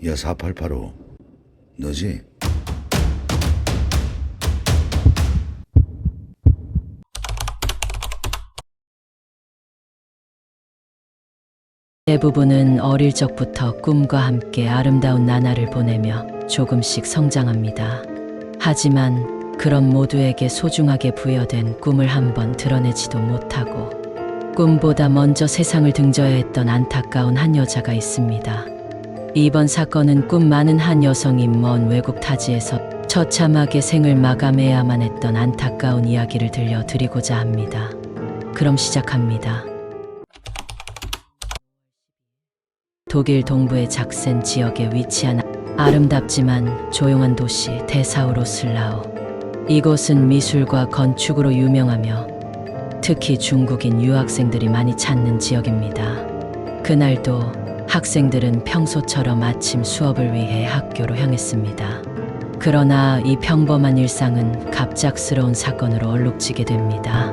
야, 4885. 너지? 대부분은 어릴 적부터 꿈과 함께 아름다운 나날을 보내며 조금씩 성장합니다. 하지만 그런 모두에게 소중하게 부여된 꿈을 한번 드러내지도 못하고 꿈보다 먼저 세상을 등져야 했던 안타까운 한 여자가 있습니다. 이번 사건은 꿈 많은 한 여성이 먼 외국 타지에서 처참하게 생을 마감해야만 했던 안타까운 이야기를 들려드리고자 합니다. 그럼 시작합니다. 독일 동부의 작센 지역에 위치한 아름답지만 조용한 도시 데사우로슬라우. 이곳은 미술과 건축으로 유명하며 특히 중국인 유학생들이 많이 찾는 지역입니다. 그날도 학생들은 평소처럼 아침 수업을 위해 학교로 향했습니다. 그러나 이 평범한 일상은 갑작스러운 사건으로 얼룩지게 됩니다.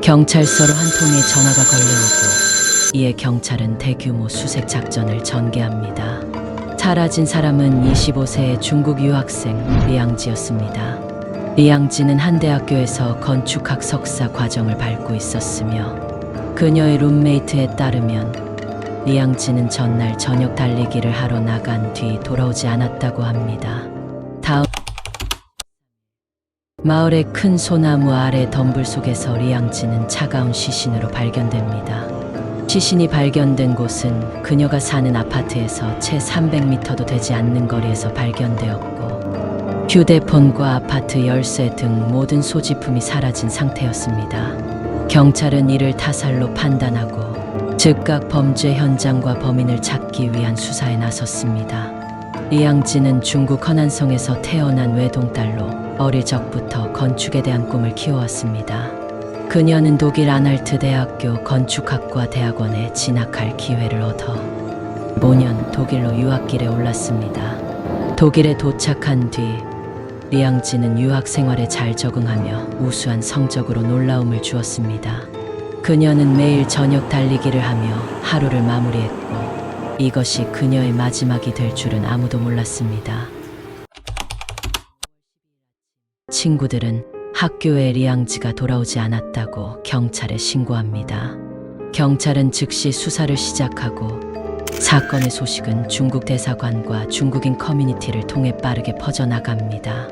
경찰서로 한 통의 전화가 걸려오고 이에 경찰은 대규모 수색 작전을 전개합니다. 사라진 사람은 25세의 중국 유학생 리앙지였습니다. 리앙지는 한 대학교에서 건축학 석사 과정을 밟고 있었으며 그녀의 룸메이트에 따르면 리앙지는 전날 저녁 달리기를 하러 나간 뒤 돌아오지 않았다고 합니다. 다음 마을의 큰 소나무 아래 덤불 속에서 리앙지는 차가운 시신으로 발견됩니다. 시신이 발견된 곳은 그녀가 사는 아파트에서 채 300m도 되지 않는 거리에서 발견되었고 휴대폰과 아파트 열쇠 등 모든 소지품이 사라진 상태였습니다. 경찰은 이를 타살로 판단하고 즉각 범죄 현장과 범인을 찾기 위한 수사에 나섰습니다. 리앙지는 중국 허난성에서 태어난 외동딸로 어릴 적부터 건축에 대한 꿈을 키워왔습니다. 그녀는 독일 아날트 대학교 건축학과 대학원에 진학할 기회를 얻어 5년 독일로 유학길에 올랐습니다. 독일에 도착한 뒤 리앙지는 유학 생활에 잘 적응하며 우수한 성적으로 놀라움을 주었습니다. 그녀는 매일 저녁 달리기를 하며 하루를 마무리했고 이것이 그녀의 마지막이 될 줄은 아무도 몰랐습니다. 친구들은 학교에 리앙지가 돌아오지 않았다고 경찰에 신고합니다. 경찰은 즉시 수사를 시작하고 사건의 소식은 중국 대사관과 중국인 커뮤니티를 통해 빠르게 퍼져나갑니다.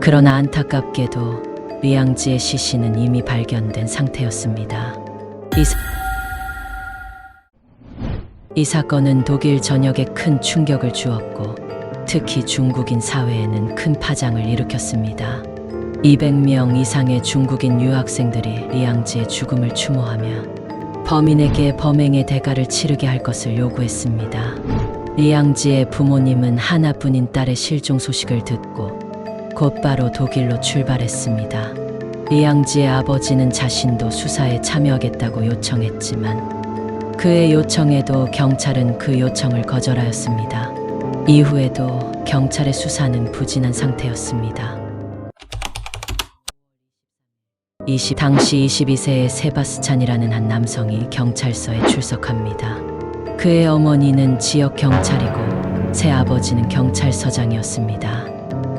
그러나 안타깝게도 리앙지의 시신은 이미 발견된 상태였습니다. 이 사건은 독일 전역에 큰 충격을 주었고 특히 중국인 사회에는 큰 파장을 일으켰습니다. 200명 이상의 중국인 유학생들이 리앙지의 죽음을 추모하며 범인에게 범행의 대가를 치르게 할 것을 요구했습니다. 리앙지의 부모님은 하나뿐인 딸의 실종 소식을 듣고 곧바로 독일로 출발했습니다. 리앙지의 아버지는 자신도 수사에 참여하겠다고 요청했지만 그의 요청에도 경찰은 그 요청을 거절하였습니다. 이후에도 경찰의 수사는 부진한 상태였습니다. 당시 22세의 세바스찬이라는 한 남성이 경찰서에 출석합니다. 그의 어머니는 지역 경찰이고 새 아버지는 경찰서장이었습니다.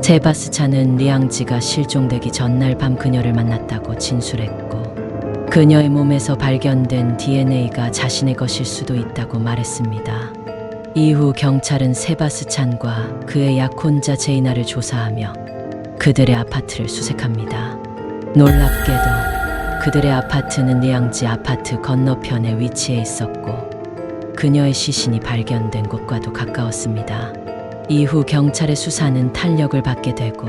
세바스찬은 리앙지가 실종되기 전날 밤 그녀를 만났다고 진술했고 그녀의 몸에서 발견된 DNA가 자신의 것일 수도 있다고 말했습니다. 이후 경찰은 세바스찬과 그의 약혼자 제이나를 조사하며 그들의 아파트를 수색합니다. 놀랍게도 그들의 아파트는 리앙지 아파트 건너편에 위치해 있었고 그녀의 시신이 발견된 곳과도 가까웠습니다. 이후 경찰의 수사는 탄력을 받게 되고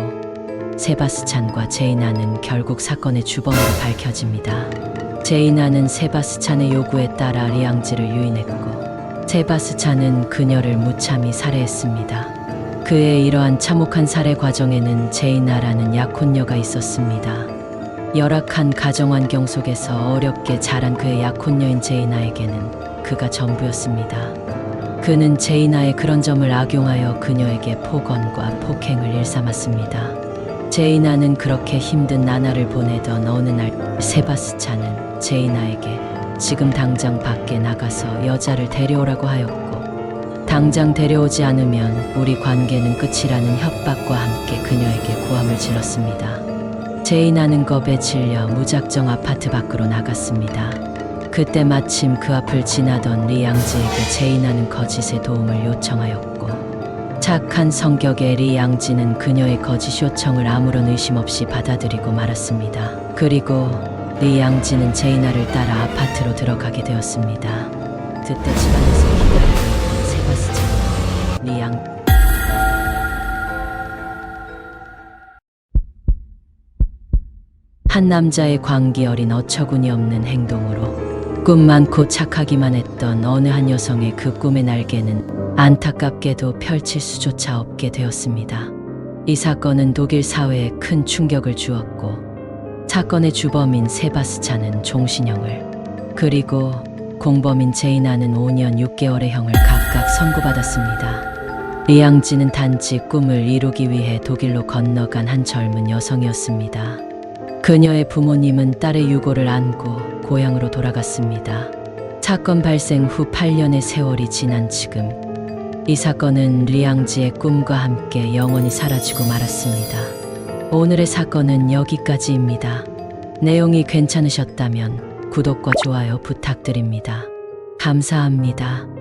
세바스찬과 제이나는 결국 사건의 주범으로 밝혀집니다. 제이나는 세바스찬의 요구에 따라 리앙지를 유인했고 세바스찬은 그녀를 무참히 살해했습니다. 그의 이러한 참혹한 살해 과정에는 제이나라는 약혼녀가 있었습니다. 열악한 가정환경 속에서 어렵게 자란 그의 약혼녀인 제이나에게는 그가 전부였습니다. 그는 제이나의 그런 점을 악용하여 그녀에게 폭언과 폭행을 일삼았습니다. 제이나는 그렇게 힘든 나날을 보내던 어느 날 세바스찬은 제이나에게 지금 당장 밖에 나가서 여자를 데려오라고 하였고 당장 데려오지 않으면 우리 관계는 끝이라는 협박과 함께 그녀에게 고함을 질렀습니다. 제이나는 겁에 질려 무작정 아파트 밖으로 나갔습니다. 그때 마침 그 앞을 지나던 리양지에게 제이나는 거짓의 도움을 요청하였고, 착한 성격의 리양지는 그녀의 거짓 요청을 아무런 의심 없이 받아들이고 말았습니다. 그리고 리양지는 제이나를 따라 아파트로 들어가게 되었습니다. 그때 집안에서 기다리고 있던 세바스찬, 리양 한 남자의 광기 어린 어처구니 없는 행동으로 꿈 많고 착하기만 했던 어느 한 여성의 그 꿈의 날개는 안타깝게도 펼칠 수조차 없게 되었습니다. 이 사건은 독일 사회에 큰 충격을 주었고, 사건의 주범인 세바스찬은 종신형을, 그리고 공범인 제이나는 5년 6개월의 형을 각각 선고받았습니다. 리양지는 단지 꿈을 이루기 위해 독일로 건너간 한 젊은 여성이었습니다. 그녀의 부모님은 딸의 유고를 안고 고향으로 돌아갔습니다. 사건 발생 후 8년의 세월이 지난 지금, 이 사건은 리양지의 꿈과 함께 영원히 사라지고 말았습니다. 오늘의 사건은 여기까지입니다. 내용이 괜찮으셨다면 구독과 좋아요 부탁드립니다. 감사합니다.